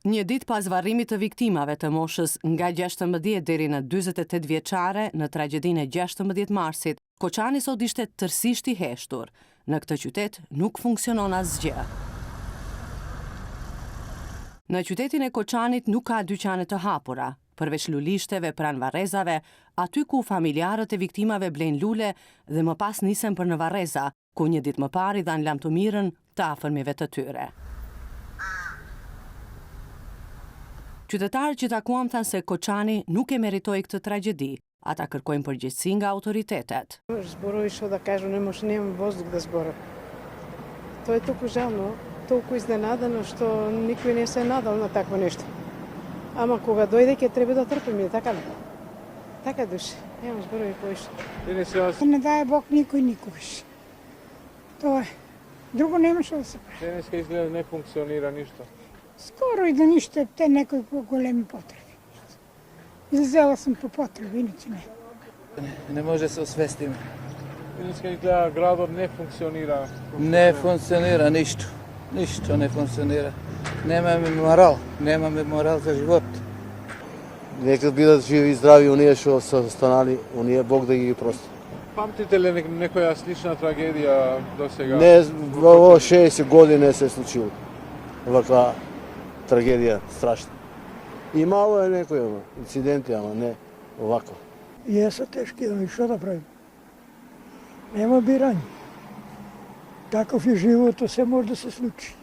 Një ditë pas varrimit të viktimave të moshës nga 16 deri në 48 vjeçare në tragjedinë e 16 marsit, Koçani sot ishte tërësisht i heshtur. Në këtë qytet nuk funksionon asgjë. Në qytetin e Koçanit nuk ka dyqane të hapura, përveç lulishteve pranë varrezave, aty ku familjarët e viktimave blejnë lule dhe më pas nisen për në varreza, ku një ditë më parë i dhanë lamtumirën të afërmive të tyre. Qytetarët që takuam thanë se Koçani nuk e meritoi këtë tragjedi. Ata kërkojnë përgjegjësi nga autoritetet. Зборували, що да кажу, нямам воздух да зборя. То е толкова жално, толкова изненадано, що никой не се е надал на такво нещо. Ама кога дойде, ќе треба да трпим, така ли? Така души, нямам зборови повече. Не дай Бог никой никогаш. Това е. Друго немаше да се прави. Денеска изгледа не функционира нищо. Скоро и да нищо, те некои големи потреби. Излезела съм по потреби, иначе не. Не може да се освестим. Денеска изгледа градът не функционира. Не функционира нищо. Нищо не функционира. Немаме морал за живот. Нека бидат живи и здрави оние што се станали, оние Бог да ги прости. Памтите ли некоја слична трагедија до сега? Не, во 60 години се случило. Ваква трагедија страшна. Имало е некои инциденти, ама не овако. Jesu teški dani, što da pravim? Nema biranja. Takav je život, to sve može da se sluči.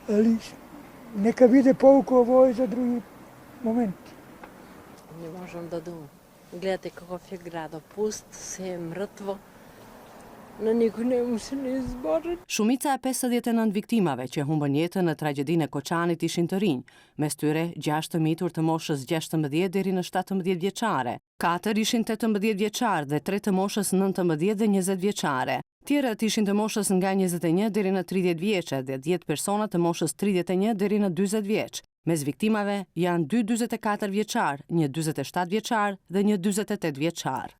Ali neka vide pouku ovo i za drugi moment. Не можам да думам. Гледате какъв е града, пуст, се е мртво. Në nikë ne më se ne zbarët. Shumica e 59 viktimave që humbën jetën në tragjedinë e Koçanit ishin të rinj, mes tyre 6 të mitur të moshës 16 deri në 17 vjeçare, 4 ishin 18 vjeçar dhe 3 të moshës 19 dhe 20 vjeçare. Tjerët ishin të moshës nga 21 deri në 30 vjeçe dhe 10 persona të moshës 31 deri në 40 vjeç. Mes viktimave janë 2 44 vjeçar, një 47 vjeçar dhe një 48 vjeçar.